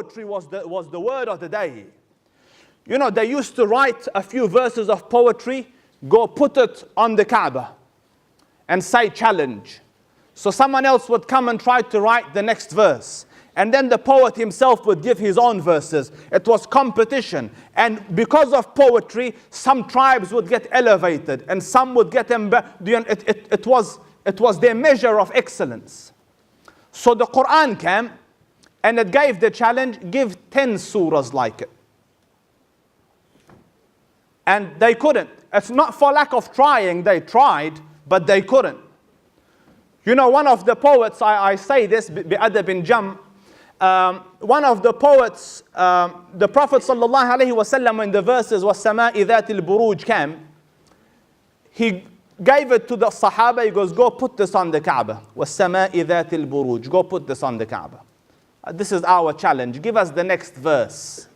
poetry was the word of the day. You know, they used to write a few verses of poetry, go put it on the Kaaba, and say challenge. So someone else would come and try to write the next verse. And then the poet himself would give his own verses. It was competition. And because of poetry, some tribes would get elevated and some would get it was their measure of excellence. So the Quran came and it gave the challenge, give 10 surahs like it. And they couldn't. It's not for lack of trying, they tried, but they couldn't. You know, one of the poets, I say this, بِأَدَبٍ جَمْ, one of the poets, the Prophet sallallahu alaihi wasallam, when the verses وَالسَّمَاءِ ذَاتِ الْبُرُوجِ came, he gave it to the Sahaba. He goes, go put this on the Kaaba. وَالسَّمَاءِ ذَاتِ الْبُرُوجِ, go put this on the Kaaba. This is our challenge. Give us the next verse.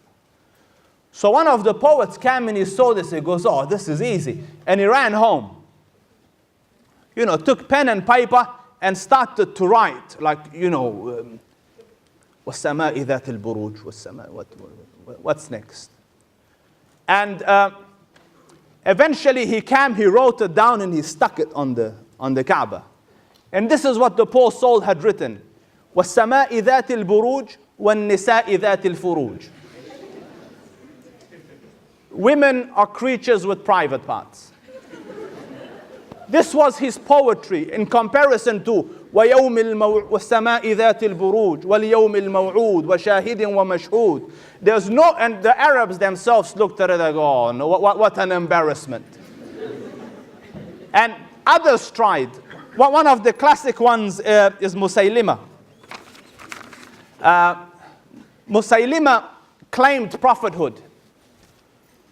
So one of the poets came and he saw this. He goes, oh, this is easy. And he ran home. You know, took pen and paper and started to write. Like, you know, وَالسَّمَاءِ ذَاتِ الْبُرُوجِ, what's next? And eventually he came, he wrote it down and he stuck it on the Kaaba. And this is what the poor soul had written. وَالسَّمَاءِ ذَاتِ الْبُرُوجِ وَالنِّسَاءِ ذَاتِ الْفُرُوجِ. Women are creatures with private parts. This was his poetry in comparison to وَيَوْمِ وَالسَّمَاءِ ذَاتِ الْبُرُوجِ وَالْيَوْمِ الْمَوْعُودِ وَشَاهِدٍ وَمَشْهُودٍ. There's no, and the Arabs themselves looked at it and go, oh, no, what an embarrassment. And others tried. One of the classic ones is Musaylima. Musaylima claimed prophethood.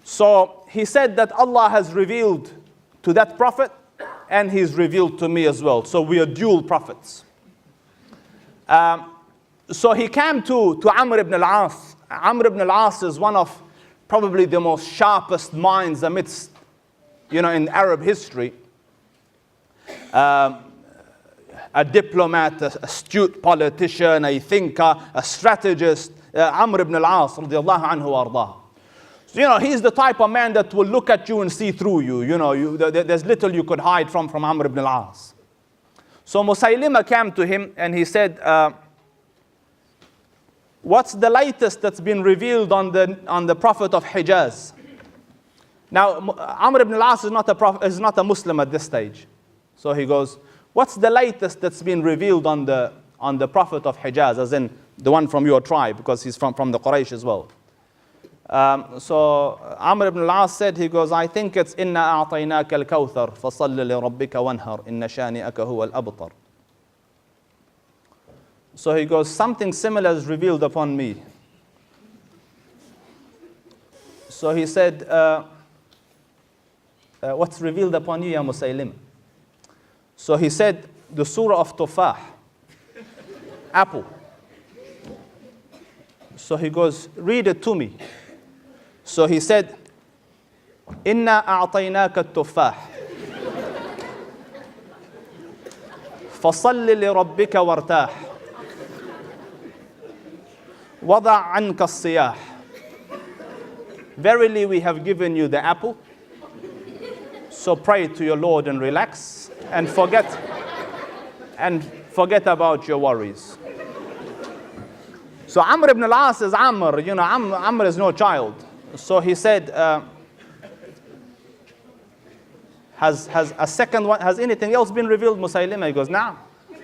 So he said that Allah has revealed to that prophet and he's revealed to me as well. So we are dual prophets. So he came to Amr ibn al-As. Amr ibn al-As is one of probably the most sharpest minds amidst, you know, in Arab history. A diplomat, an astute politician, a thinker, a strategist. Amr ibn al-As radiyallahu anhu wa ardah. You know, he's the type of man that will look at you and see through you. You know, there's little you could hide from Amr ibn al-As. So Musaylima came to him and he said, what's the latest that's been revealed on the Prophet of Hijaz? Now, Amr ibn al-As is not a Muslim at this stage. So he goes, what's the latest that's been revealed on the Prophet of Hijaz, as in the one from your tribe, because he's from the Quraysh as well. So Amr ibn al-As said, he goes, I think it's إِنَّا أَعْطَيْنَاكَ الْكَوْثَرَ فَصَلِّ لِرَبِّكَ وَانْهَرْ إِنَّ شَانِئَكَ هُوَ الْأَبْطَرُ. So he goes, something similar is revealed upon me. So he said, what's revealed upon you, Ya Musaylim? So he said, the surah of Tufah, apple. So he goes, read it to me. So he said, إِنَّا أَعْطَيْنَاكَ التُّفَّاحِ فَصَلِّ لِرَبِّكَ وَارْتَاحِ وَضَعْ عَنْكَ الصِّيَاحِ. Verily we have given you the apple, so pray to your Lord and relax and forget about your worries. So Amr ibn al-As is Amr, you know, Amr is no child. So he said, has a second one, has anything else been revealed, Musaylima? He goes, nah. He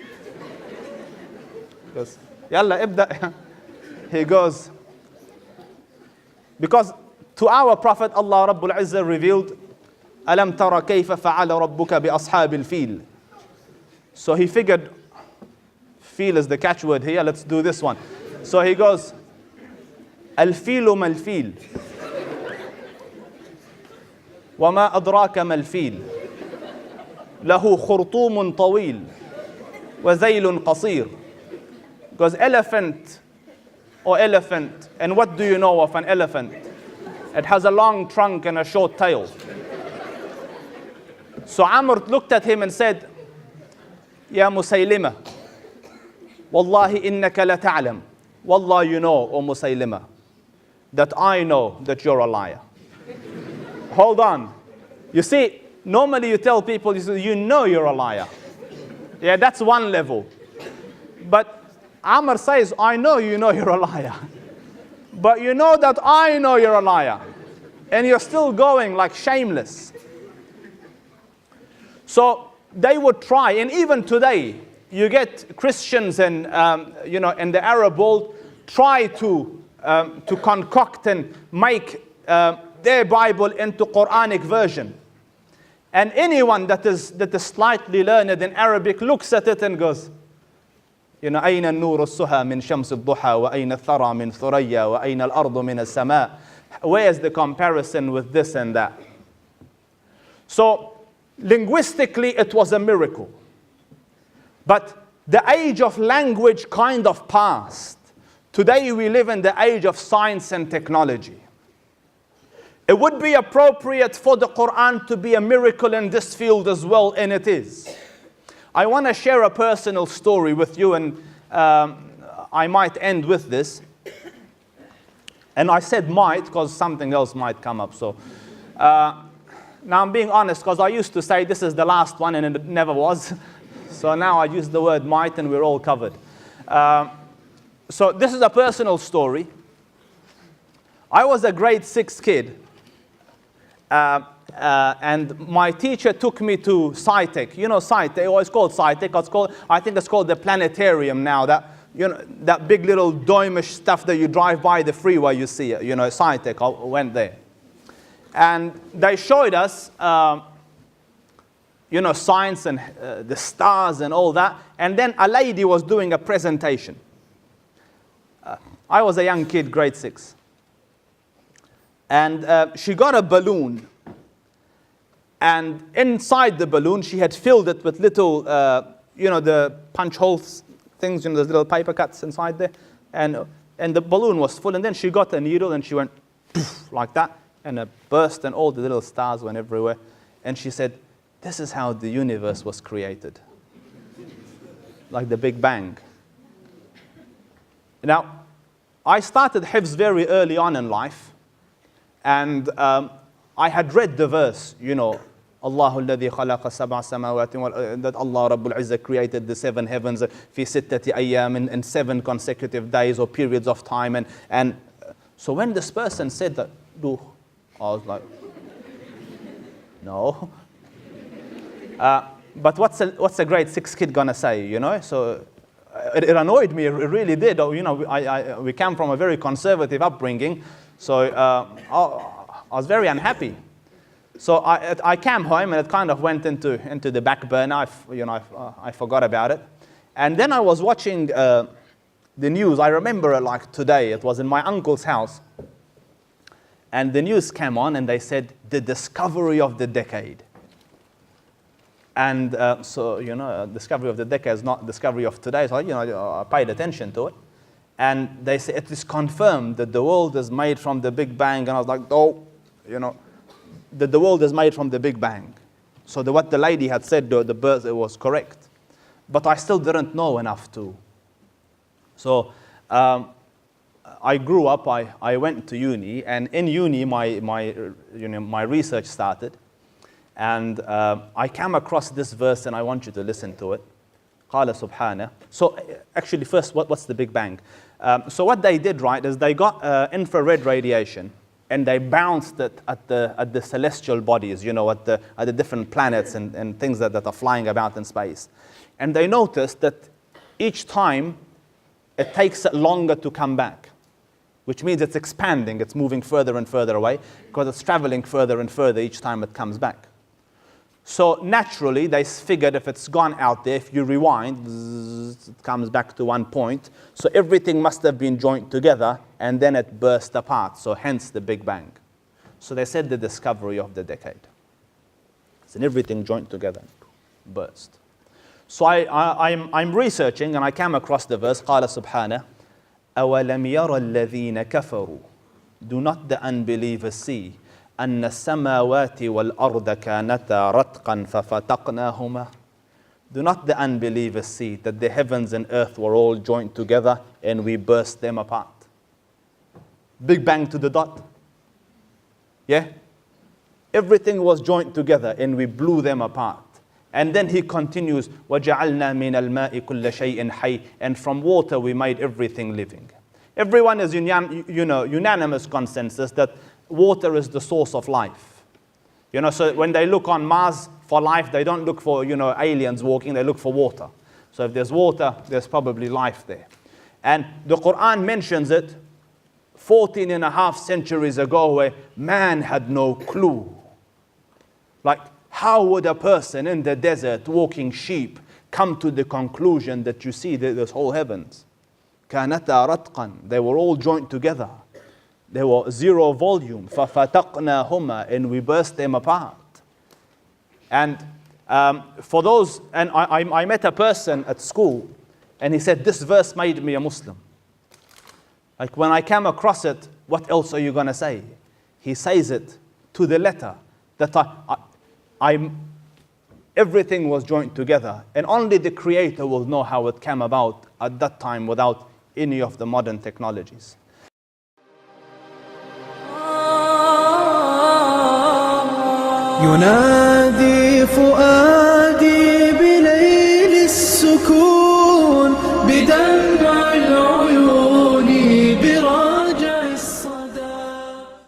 goes, Yalla, ibda. He goes, because to our Prophet, Allah Rabbul Izzah revealed, Alam tara kayfa fa'ala rabbuka bi ashabil fil. So he figured, feel is the catchword here, let's do this one. So he goes, Al-filu mal-fil. وَمَا أَدْرَاكَ مَا-الْفِيلُ لَهُ خُرْطُومٌ طَوِيلٌ وَذَيْلٌ قَصِيرٌ. Because elephant, and what do you know of an elephant? It has a long trunk and a short tail. So Amr looked at him and said, Ya Musaylima, Wallahi innaka la ta'lam Wallah, you know, O Musaylima, that I know that you're a liar. Hold on. You see, normally you tell people, you know you're a liar. Yeah, that's one level. But Amr says, I know you know you're a liar. But you know that I know you're a liar. And you're still going like shameless. So they would try, and even today, you get Christians and in the Arab world try to concoct and make their Bible into Quranic version. And anyone that is slightly learned in Arabic looks at it and goes, أين النور السهى من شمس الضحى وأين الثرى من ثريا وأين الأرض من السماء. Where's the comparison with this and that? So linguistically it was a miracle. But the age of language kind of passed. Today we live in the age of science and technology. It would be appropriate for the Quran to be a miracle in this field as well, and it is. I want to share a personal story with you, and I might end with this. And I said might because something else might come up. So now I'm being honest, because I used to say this is the last one and it never was. So now I use the word might and we're all covered. So this is a personal story. I was a grade 6 kid. And my teacher took me to SciTech. You know SciTech, or it's called SciTech. I think it's called the planetarium now. That big little dome-ish stuff that you drive by the freeway, you see it. SciTech. I went there. And they showed us, science and the stars and all that. And then a lady was doing a presentation. I was a young kid, grade 6. And she got a balloon. And inside the balloon, she had filled it with little, the punch holes things, those little paper cuts inside there. And the balloon was full. And then she got a needle and she went poof, like that. And it burst and all the little stars went everywhere. And she said, this is how the universe was created. Like the Big Bang. Now, I started Hifz very early on in life. And I had read the verse, Allahu alladhi khalaqa sab'a samawati, that Allah Rabbul Izzah created the 7 heavens fi sittati ayyam, in 7 consecutive days or periods of time. And so when this person said that, I was like, no. But what's a grade 6 kid gonna say, So it annoyed me, it really did. We come from a very conservative upbringing, so I was very unhappy. So I came home and it kind of went into the back burner. I forgot about it. And then I was watching the news. I remember it like today. It was in my uncle's house. And the news came on and they said, the discovery of the decade. And discovery of the decade is not discovery of today. So, I paid attention to it. And they said, it is confirmed that the world is made from the Big Bang. And I was like, that the world is made from the Big Bang. So what the lady had said, the birth, it was correct. But I still didn't know enough to. So I grew up, I went to uni, and in uni my research started. And I came across this verse, and I want you to listen to it. قال سبحانه. So actually first, what's the Big Bang? So what they did, right, is they got infrared radiation, and they bounced it at the celestial bodies, at the different planets and things that are flying about in space. And they noticed that each time it takes it longer to come back, which means it's expanding, it's moving further and further away, because it's traveling further and further each time it comes back. So naturally, they figured if it's gone out there, if you rewind, it comes back to one point. So everything must have been joined together, and then it burst apart. So hence the Big Bang. So they said the discovery of the decade. So everything joined together, burst. So I'm researching, and I came across the verse, قال سبحانه, أَوَلَمْ يَرَ الَّذِينَ كَفَرُوا. Do not the unbelievers see أن السماوات والأرض كانتا رتقا ففتقناهما. Do not the unbelievers see that the heavens and earth were all joined together and we burst them apart? Big bang to the dot. Yeah? Everything was joined together and we blew them apart. And then he continues, وَجَعَلْنَا مِنَ الْمَاءِ كُلَّ شَيْءٍ حَيٍّ, and from water we made everything living. Everyone is unanimous consensus that water is the source of life. So when they look on Mars for life, they don't look for aliens walking, they look for water. So if there's water, there's probably life there. And the Quran mentions it 14 and a half centuries ago, where man had no clue. Like, how would a person in the desert walking sheep come to the conclusion that you see this whole heavens? كَانَتَا رَتْقًا, they were all joined together. They were zero volume. فَفَتَقْنَاهُمَا, and we burst them apart. And for those, and I met a person at school, and he said, this verse made me a Muslim. Like, when I came across it, what else are you going to say? He says it to the letter, that everything was joined together, and only the Creator will know how it came about at that time without any of the modern technologies. ينادي